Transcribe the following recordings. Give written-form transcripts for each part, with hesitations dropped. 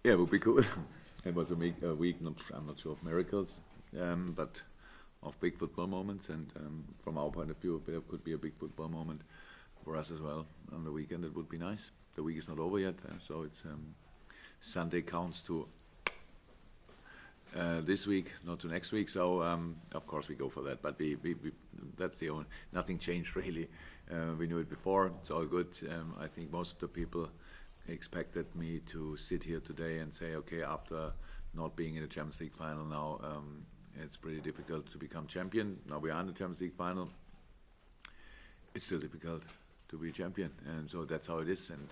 Yeah, it would be cool. It was a week, I'm not sure of miracles, but of big football moments. And from our point of view, there could be a big football moment for us as well on the weekend. It would be nice. The week is not over yet, so it's Sunday counts to this week, not to next week. So of course we go for that. But we that's the only. Nothing changed really. We knew it before. It's all good. I think most of the people expected me to sit here today and say, okay, after not being in the Champions League final now, it's pretty difficult to become champion. Now we are in the Champions League final. It's still difficult to be champion, and so that's how it is. And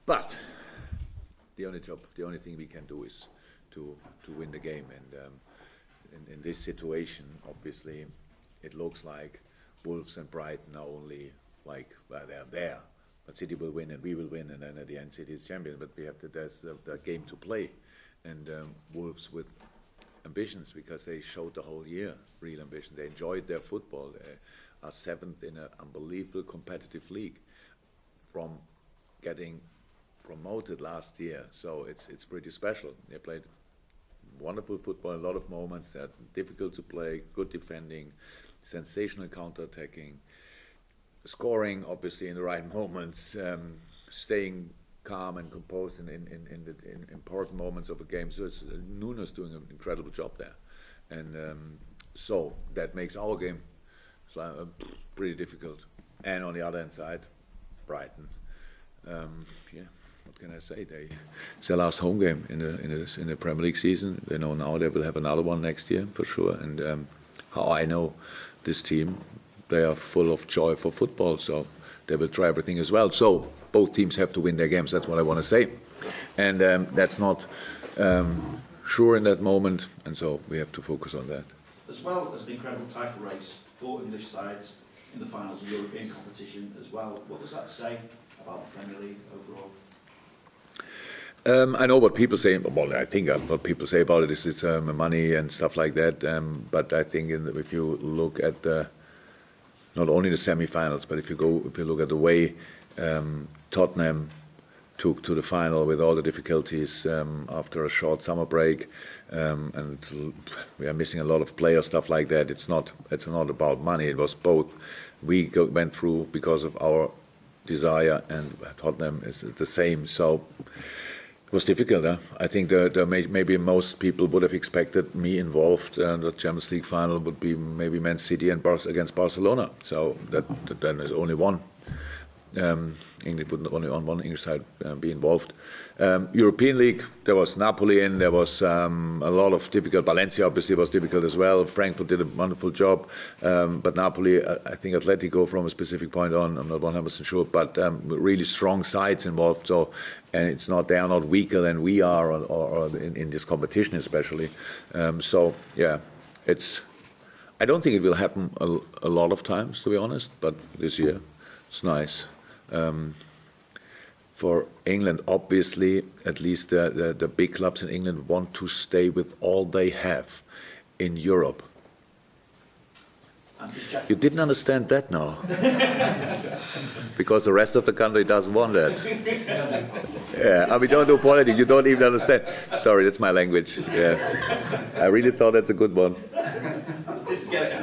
but the only thing we can do is to win the game. And in this situation, obviously, it looks like Wolves and Brighton are only like, well, they're there. But City will win and we will win, and then at the end City is champion. But we have there's the game to play, and Wolves with ambitions, because they showed the whole year real ambition. They enjoyed their football. They are seventh in an unbelievable competitive league from getting promoted last year. So it's pretty special. They played wonderful football, a lot of moments. They're difficult to play, good defending, sensational counter-attacking. Scoring, obviously, in the right moments, staying calm and composed in important moments of a game. So Nuno's doing an incredible job there. And so that makes our game pretty difficult. And on the other hand side, Brighton. Yeah, what can I say? It's their last home game in the Premier League season. They know now they will have another one next year for sure. And how I know this team, they are full of joy for football, so they will try everything as well. So both teams have to win their games. That's what I want to say, and that's not sure in that moment, and so we have to focus on that. As well as an incredible title race for English sides in the finals of European competition as well. What does that say about the Premier League overall? I know what people say. Well, I think what people say about it is it's money and stuff like that. But I think if you look at not only the semi-finals, but if you look at the way Tottenham took to the final with all the difficulties after a short summer break, and we are missing a lot of players, stuff like that. It's not about money. It was both. We went through because of our desire, and Tottenham is the same. So it was difficult. I think maybe most people would have expected me involved. The Champions League final would be maybe Man City and against Barcelona. So that then is only one. England would only on one English side be involved. European League, there was Napoli in. There was a lot of difficult. Valencia obviously was difficult as well. Frankfurt did a wonderful job, but Napoli, I think Atletico from a specific point on, I'm not 100% sure, but really strong sides involved. So, and they are not weaker than we are, or in this competition especially. So yeah, I don't think it will happen a lot of times, to be honest. But this year, it's nice. For England, obviously, at least the big clubs in England want to stay with all they have in Europe. You didn't understand that now, because the rest of the country doesn't want that. Yeah, we don't do politics. You don't even understand. Sorry, that's my language. Yeah, I really thought that's a good one.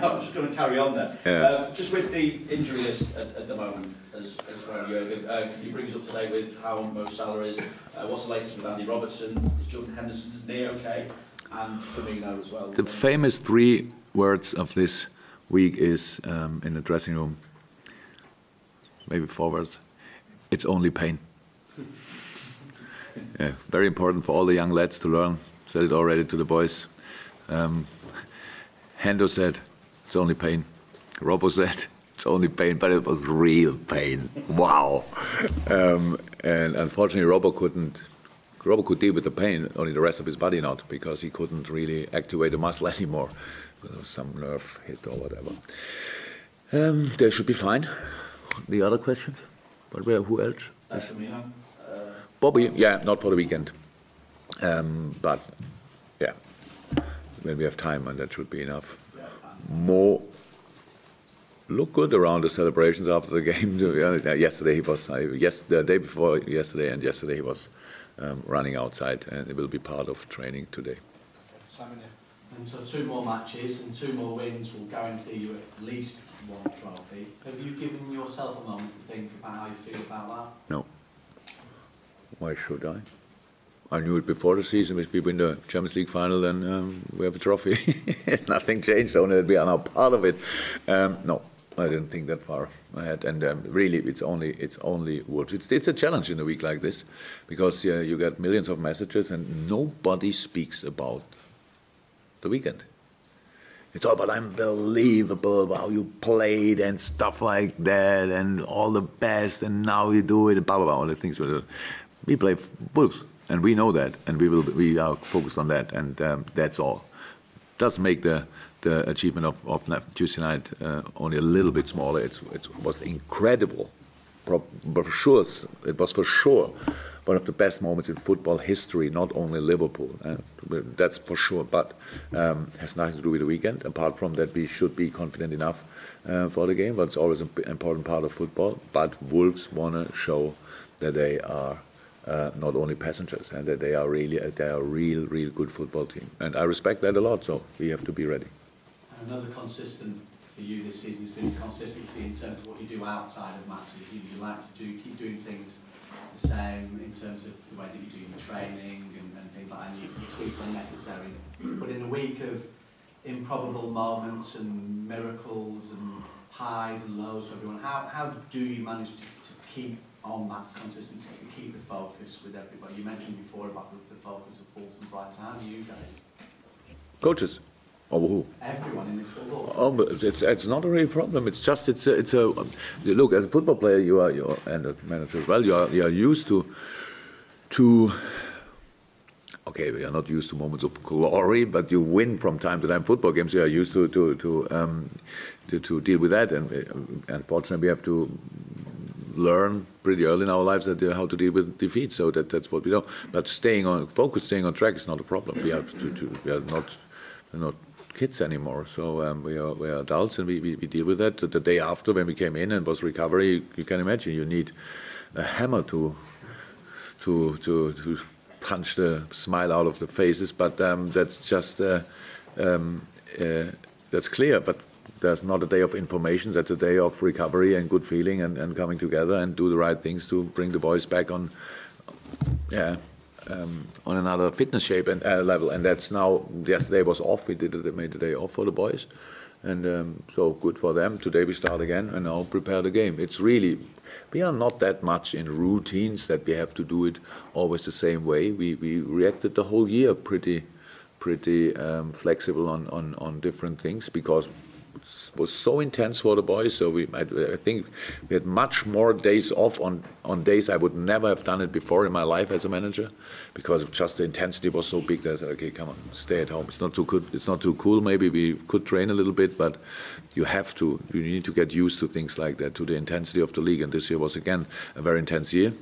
I'm just going to carry on there. Yeah. Just with the injury list at the moment, as well, Jurgen, can you bring us up to date with how Mo Salah is? What's the latest with Andy Robertson? Is Jordan Henderson's knee okay? And Firmino as well. The famous 3 words of this week is in the dressing room, maybe 4 words. It's only pain. Yeah, very important for all the young lads to learn. Said it already to the boys. Hendo said, it's only pain. Robbo said, it's only pain, but it was real pain. Wow. And unfortunately, Robbo could deal with the pain, only the rest of his body not, because he couldn't really activate the muscle anymore. There was some nerve hit or whatever. They should be fine. The other question? But who else? Firmino. Bobby, yeah, not for the weekend. But yeah, when we have time, and that should be enough. Mo looked good around the celebrations after the game. Yesterday he was, the day before yesterday, and yesterday he was running outside, and it will be part of training today. Simon, yeah. And so 2 more matches and 2 more wins will guarantee you at least 1 trophy. Have you given yourself a moment to think about how you feel about that? No. Why should I? I knew it before the season. If we win the Champions League final, then we have a trophy. Nothing changed, only that we are now part of it. No, I didn't think that far ahead. And really, it's only Wolves. It's a challenge in a week like this, because you get millions of messages and nobody speaks about the weekend. It's all about unbelievable how you played and stuff like that, and all the best, and now you do it, blah blah blah, all the things. We play Wolves. And we know that, and we are focused on that, and that's all. Does make the achievement of Tuesday night only a little bit smaller. It was incredible, for sure. It was for sure one of the best moments in football history, not only Liverpool. That's for sure, but has nothing to do with the weekend. Apart from that, we should be confident enough for the game. But it's always an important part of football. But Wolves want to show that they are. Not only passengers, and that they are a real good football team, and I respect that a lot. So we have to be ready. And another consistent for you this season has been consistency in terms of what you do outside of matches. You like to keep doing things the same in terms of the way that you do your training and things like that. And you tweak when necessary. But in a week of improbable moments and miracles and highs and lows for everyone, how do you manage to keep on that consistency, to keep the focus with everybody? You mentioned before about the focus of Bulls and Brighton. How do you guys? Coaches, or who? Everyone in this football. Oh, but it's not a real problem. It's just it's a look, as a football player, you are and a manager as well. You are used to. Okay, we are not used to moments of glory, but you win from time to time football games. You are used to deal with that, and unfortunately, we have to learn pretty early in our lives that how to deal with defeat. So that's what we know. But staying on track is not a problem. We are not kids anymore. So we are adults, and we deal with that. The day after, when we came in and was recovery, you can imagine you need a hammer to punch the smile out of the faces. But that's just that's clear. But there's not a day of information. That's a day of recovery and good feeling and coming together and do the right things to bring the boys back on another fitness shape and level. And that's now. Yesterday was off. They made the day off for the boys, and so good for them. Today we start again and now prepare the game. It's really, we are not that much in routines that we have to do it always the same way. We reacted the whole year pretty flexible on different things, because it was so intense for the boys. So I think we had much more days off on days I would never have done it before in my life as a manager, because just the intensity was so big that I said, okay, come on, stay at home. It's not too good. It's not too cool. Maybe we could train a little bit, but you need to get used to things like that, to the intensity of the league. And this year was again a very intense year,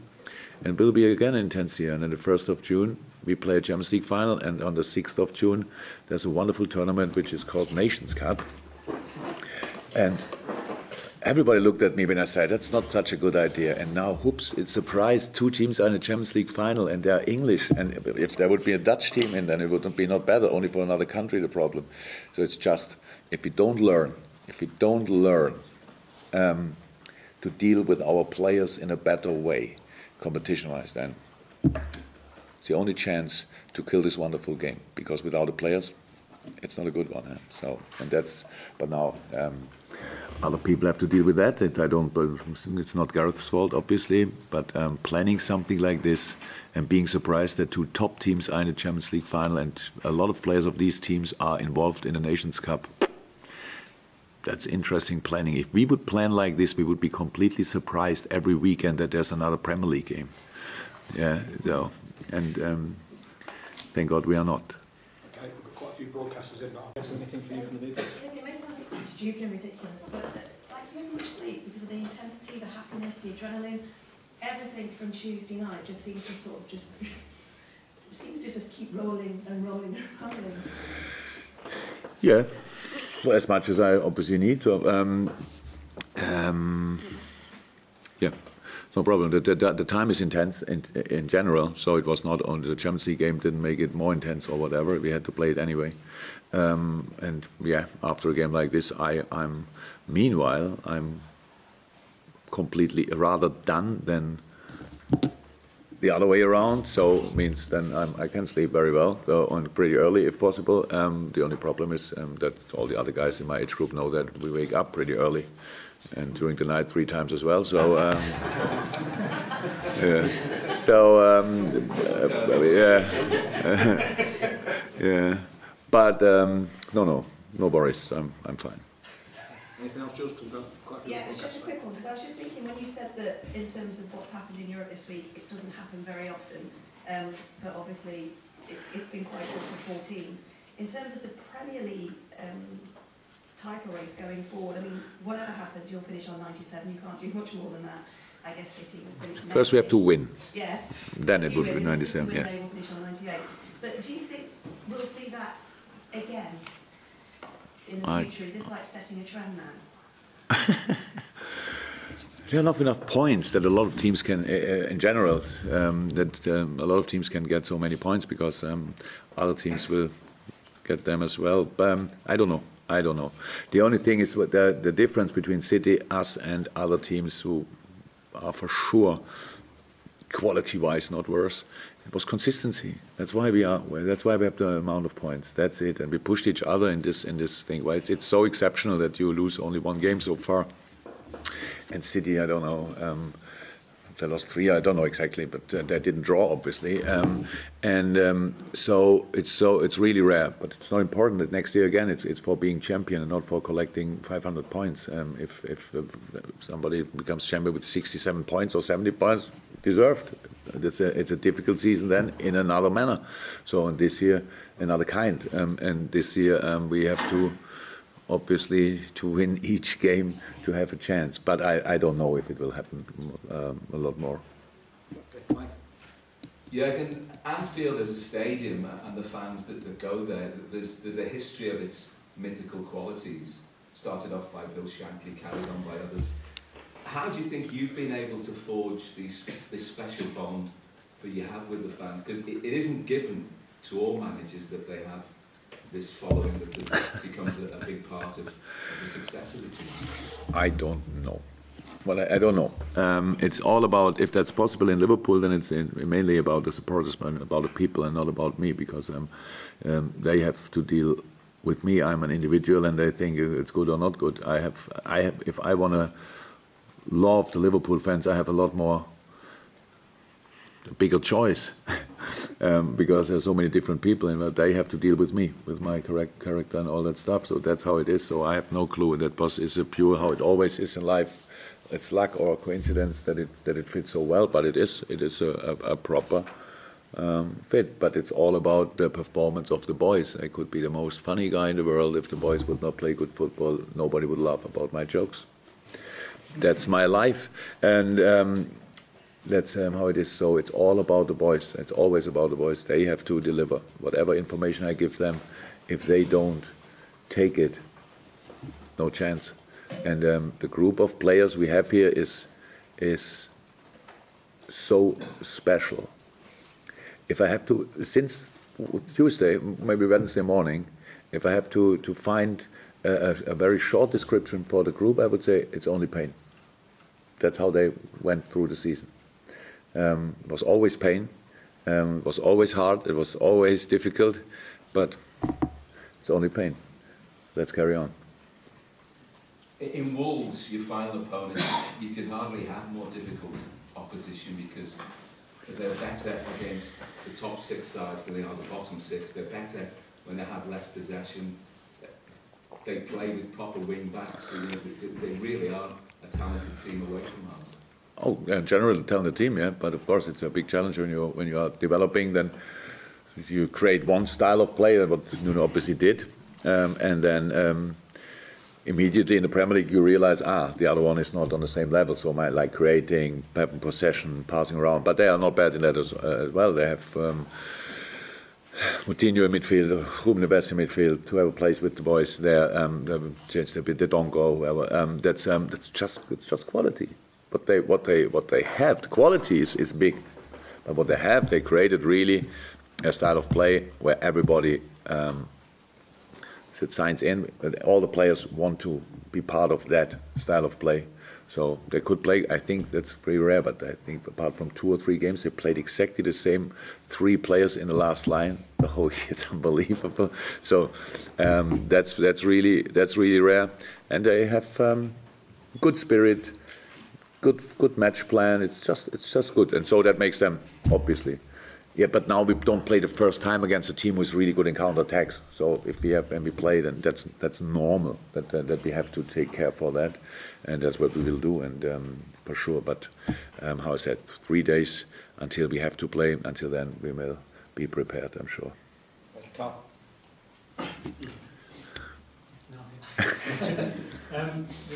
and will be again an intense year. And on the 1st of June we play a Champions League final, and on the 6th of June there's a wonderful tournament which is called Nations Cup. And everybody looked at me when I said, that's not such a good idea. And now, whoops, it's a surprise. 2 teams are in the Champions League final, and they are English. And if there would be a Dutch team in, then it would be not better, only for another country, the problem. So it's just, if we don't learn to deal with our players in a better way, competition-wise, then it's the only chance to kill this wonderful game. Because without the players, it's not a good one. So, and that's, but now other people have to deal with that. It's not Gareth's fault, obviously, but planning something like this and being surprised that 2 top teams are in the Champions League final, and a lot of players of these teams are involved in the Nations Cup. That's interesting planning. If we would plan like this, we would be completely surprised every weekend that there's another Premier League game. Yeah, so, and thank God we are not. Okay, we've got quite a few broadcasters in, but I'll guess anything for you from the weekend. It may sound stupid and ridiculous, but like you had much sleep because of the intensity, the happiness, the adrenaline, everything from Tuesday night just seems to sort of just keep rolling and rolling and rolling. Yeah, well, as much as I obviously need to. Yeah, No problem. The time is intense in general, so it was not only the Champions League game didn't make it more intense or whatever. We had to play it anyway. And yeah, after a game like this, I'm completely rather done than the other way around. So it means then I can sleep very well on pretty early if possible. The only problem is that all the other guys in my age group know that we wake up pretty early. And during the night 3 times as well. So yeah. So yeah, yeah. But no worries. I'm fine. Anything else, Jules? Yeah, it was just a quick one, because I was just thinking when you said that in terms of what's happened in Europe this week, it doesn't happen very often, but obviously it's been quite good for 4 teams. In terms of the Premier League title race going forward, I mean, whatever happens, you'll finish on 97. You can't do much more than that. I guess City will finish. First, we have to win. Yes. Then it would be 97. City Yeah. They will finish on 98. But do you think we'll see that again in the future? Is this like setting a trend now? There are not enough points that a lot of teams can, in general, a lot of teams can get so many points because other teams will get them as well. But I don't know. The only thing is what the difference between City, us, and other teams who are for sure quality-wise not worse. It was consistency. That's why we are. That's why we have the amount of points. That's it. And we pushed each other in this thing. Well, it's so exceptional that you lose only 1 game so far. And City, I don't know. They lost 3. I don't know exactly, but they didn't draw, obviously. So it's really rare. But it's not important that next year again it's for being champion and not for collecting 500 points. If somebody becomes champion with 67 points or 70 points, deserved. It's a difficult season then in another manner. So this year another kind. And this year we have to. Obviously, to win each game to have a chance, but I don't know if it will happen a lot more. Mike? Jurgen, Anfield as a stadium and the fans that go there, there's a history of its mythical qualities. Started off by Bill Shankly, carried on by others. How do you think you've been able to forge this special bond that you have with the fans? Because it isn't given to all managers that they have this following that becomes a big part of the success of the team? I don't know. Well, I don't know. It's all about, if that's possible in Liverpool, then it's mainly about the supporters and about the people and not about me, because they have to deal with me. I'm an individual and they think it's good or not good. I have. If I want to love the Liverpool fans, I have a bigger choice. Because there's so many different people and they have to deal with me, with my character and all that stuff. So that's how it is. So I have no clue. That is a pure how it always is in life. It's luck or coincidence that it fits so well, but it is a proper fit. But it's all about the performance of the boys. I could be the most funny guy in the world. If the boys would not play good football, nobody would laugh about my jokes. That's my life. And that's how it is. So it's all about the boys. It's always about the boys. They have to deliver whatever information I give them. If they don't take it, no chance. And the group of players we have here is so special. If I have to, since Tuesday, maybe Wednesday morning, if I have to find a very short description for the group, I would say it's only pain. That's how they went through the season. It was always pain, it was always hard, it was always difficult, but it's only pain. Let's carry on. In Wolves, your final opponent, you could hardly have more difficult opposition because they're better against the top 6 sides than they are the bottom 6. They're better when they have less possession. They play with proper wing backs. So, they really are a talented team away from home. Oh, yeah, generally talented team, yeah. But of course, it's a big challenge when you are developing. Then you create one style of play, what Nuno obviously did, and then immediately in the Premier League you realize the other one is not on the same level. So like creating, having possession, passing around, but they are not bad in that as well. They have Moutinho in midfield, Ruben Neves in midfield, whoever plays with the boys there, change a bit, they don't go. Whoever. It's just quality. what they have, the quality is big, but what they have, they created really a style of play where everybody signs in. All the players want to be part of that style of play. So they could play, I think that's pretty rare, but I think apart from 2 or 3 games, they played exactly the same 3 players in the last line. The whole year, it's unbelievable. So that's really rare. And they have good spirit, good match plan. It's just good. And so that makes them, obviously. Yeah, but now we don't play the first time against a team who's really good in counter-attacks. So if we have, when we play, then that's normal, that we have to take care for that. And that's what we will do, and for sure. But how I said, 3 days until we have to play. Until then, we will be prepared, I'm sure. Carl. We've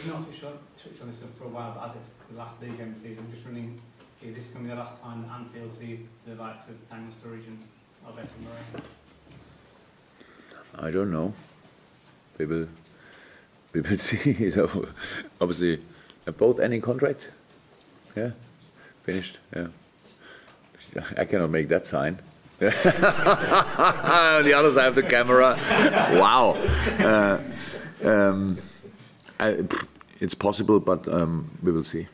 not touched on this for a while, but as it's the last league game of the season, I'm just running, is this going to be the last time that Anfield sees the likes of Daniel Sturridge and Alberto Moreno? I don't know. We will see. So obviously, both ending contract. Yeah, finished. Yeah, I cannot make that sign. On the other side of the camera. Wow. It's possible, but we will see.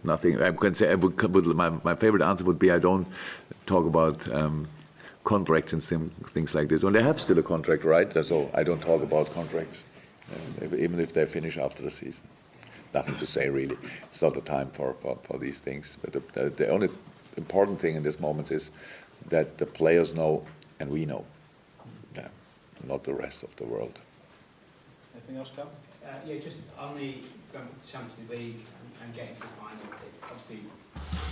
Nothing. I can say. My favorite answer would be I don't talk about contracts and things like this. When they have still a contract, right? So I don't talk about contracts, even if they finish after the season. Nothing to say really. It's not the time for these things. But the only important thing in this moment is that the players know and we know. Yeah, not the rest of the world. Anything else, Carl? Yeah, just on the Champions League and getting to the final, obviously,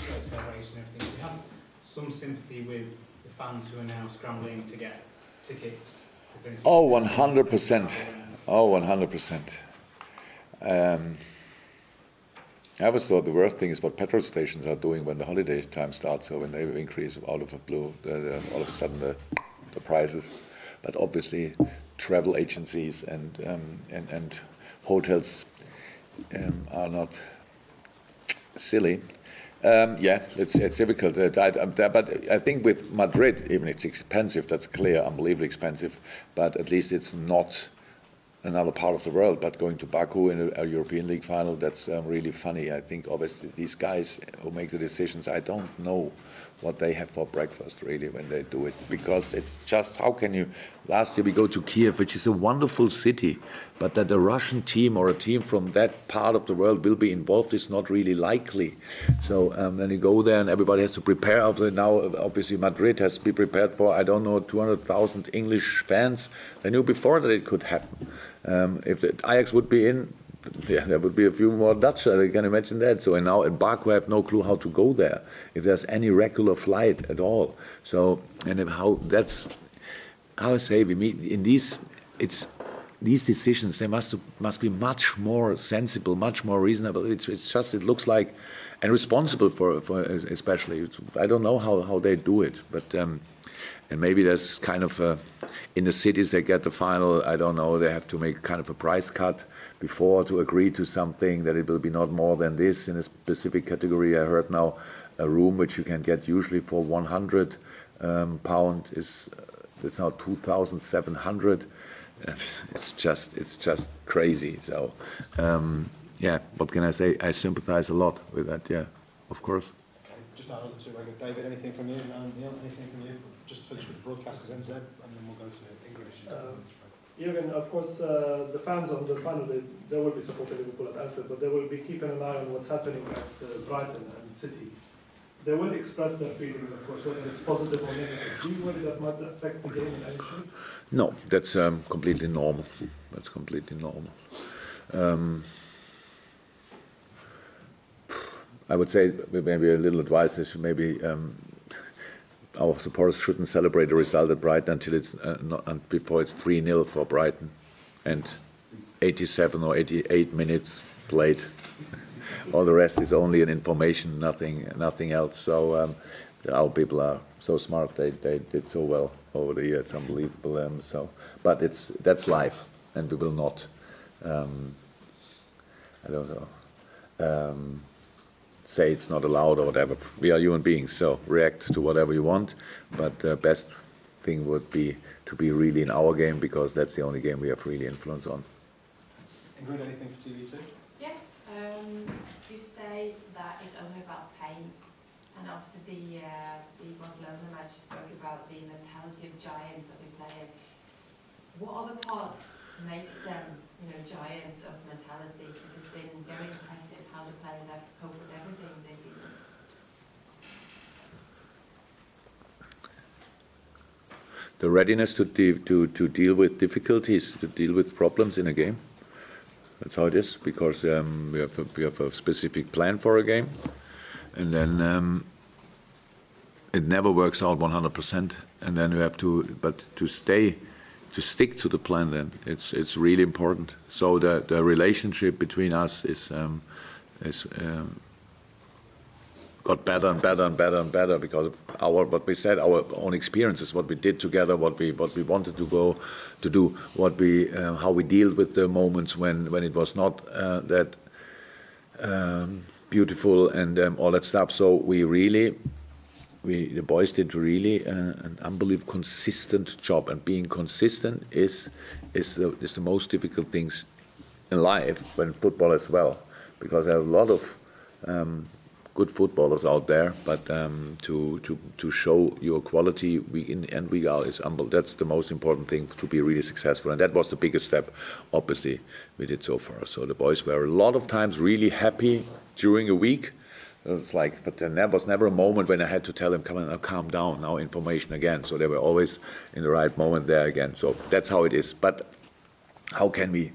great celebration and everything. Do you have some sympathy with the fans who are now scrambling to get tickets? Oh, 100%. Oh, 100%. I always thought the worst thing is what petrol stations are doing when the holiday time starts, so when they increase out of the blue, all of a sudden the prices. But obviously, travel agencies and hotels are not silly. Yeah, it's difficult. But I think with Madrid, even it's expensive. That's clear, unbelievably expensive. But at least it's not another part of the world. But going to Baku in a European League final, that's really funny. I think obviously these guys who make the decisions, I don't know what they have for breakfast really when they do it, because it's just, how can you, last year we go to Kiev, which is a wonderful city, but that a Russian team or a team from that part of the world will be involved is not really likely. So then you go there and everybody has to prepare. Now obviously Madrid has to be prepared for, I don't know, 200,000 English fans. They knew before that it could happen. If the Ajax would be in, yeah, there would be a few more Dutch, you can imagine that. So and now in Baku I have no clue how to go there, if there's any regular flight at all. So, and how that's, how I say, we meet in these, these decisions, they must be much more sensible, much more reasonable. It's just, it looks like, and responsible for especially, I don't know how they do it, but and maybe there's kind of in the cities they get the final, I don't know, they have to make kind of a price cut before to agree to something that it will be not more than this in a specific category. I heard now a room which you can get usually for £100 is it's now 2,700. It's just crazy. So yeah, what can I say? I sympathize a lot with that. Yeah, of course. Okay, just add on to it. David, anything from you? And Neil, anything from you? Just finish with the broadcasters NZ, and then we'll go to English. Jurgen, of course, the fans on the final, they will be supporting Liverpool at Anfield, but they will be keeping an eye on what's happening at Brighton and City. They will express their feelings, of course, whether it's positive or negative. Do you worry that might affect the game in any shape? No, that's completely normal. That's completely normal. I would say maybe a little advice is maybe our supporters shouldn't celebrate the result at Brighton until it's before it's 3-0 for Brighton, and 87 or 88 minutes played. All the rest is only an information, nothing else. So our people are so smart; they did so well over the year. It's unbelievable. But that's life, and we will not. I don't know. say it's not allowed or whatever. We are human beings, so react to whatever you want. But the best thing would be to be really in our game, because that's the only game we have really influence on. Ingrid, anything for TV2? Yeah, you say that it's only about pain, and after the Barcelona match, you spoke about the mentality of giants, of the players. What other parts makes them, giants of mentality? Because it's been very impressive how the players have coped with everything this season. The readiness to deal with difficulties, to deal with problems in a game. That's how it is, because we have a specific plan for a game, and then it never works out 100%, and then you have to stick to the plan. Then it's really important. So the relationship between us is got better and better and better and better because of what we said, our own experiences, what we did together, what we wanted to do, how we dealt with the moments when it was not that beautiful and all that stuff. So the boys did really an unbelievable consistent job, and being consistent is the most difficult things in life, when football as well, because there are a lot of good footballers out there, but to show your quality week in and week out is that's the most important thing to be really successful, and that was the biggest step, obviously, we did so far. So the boys were a lot of times really happy during a week. It's like, but there was never a moment when I had to tell them, come on, now calm down, now information again. So they were always in the right moment there again. So that's how it is. But how can we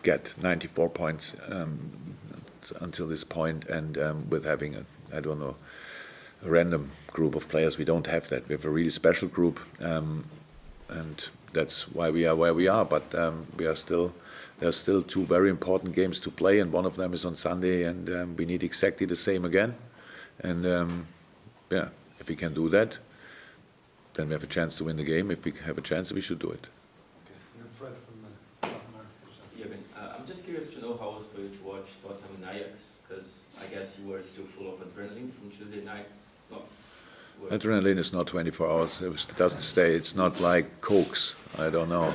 get 94 points until this point, and with having a random group of players? We don't have that. We have a really special group, and that's why we are where we are. But there's still two very important games to play, and one of them is on Sunday, and we need exactly the same again. And if we can do that, then we have a chance to win the game. If we have a chance, we should do it. Okay. Fred from Jurgen, I'm just curious to know how it was for you to watch Tottenham and Ajax, because I guess you were still full of adrenaline from Tuesday night. Adrenaline is not 24 hours. It doesn't stay. It's not like Cokes. I don't know.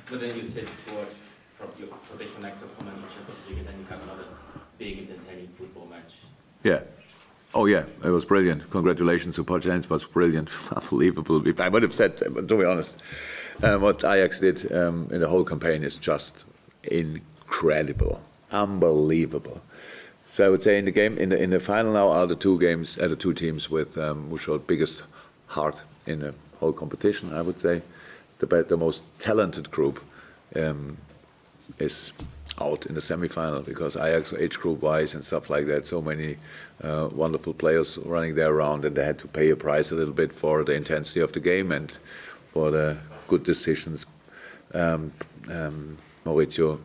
But then you said to watch your rotation next upcoming Champions League, and then you have another big entertaining football match. Yeah. Oh yeah, it was brilliant. Congratulations to Pochettino. It was brilliant. Unbelievable. I would have said, to be honest, what Ajax did in the whole campaign is just incredible, unbelievable. So I would say in the game, in the final now, are the two teams with who showed biggest heart in the whole competition. I would say the most talented group is out in the semi-final, because Ajax, age group wise and stuff like that, so many wonderful players running there around, and they had to pay a price a little bit for the intensity of the game and for the good decisions Maurizio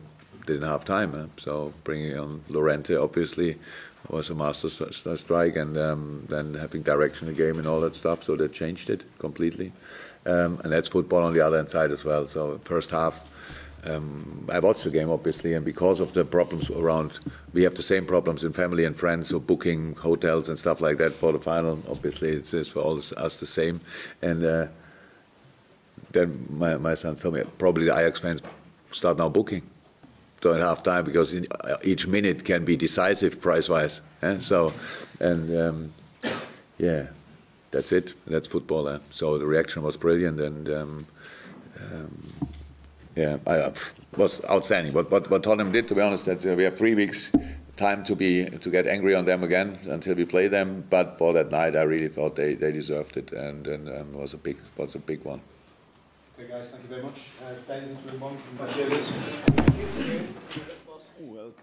did in half time. So bringing on Llorente obviously was a master strike, and then having direction in the game and all that stuff, so they changed it completely. And that's football on the other hand side as well. So first half, I watched the game obviously, and because of the problems around, we have the same problems in family and friends, so booking hotels and stuff like that for the final. Obviously, it's for all us the same. And then my son told me probably the Ajax fans start now booking during half time, because each minute can be decisive price-wise. So, and yeah, that's it. That's football. So the reaction was brilliant, and yeah, was outstanding. What Tottenham did, to be honest, that we have 3 weeks time to get angry on them again until we play them. But for that night, I really thought they deserved it, and was a big one. Okay, guys, thank you very much. Ladies and gentlemen, Thank you. Welcome.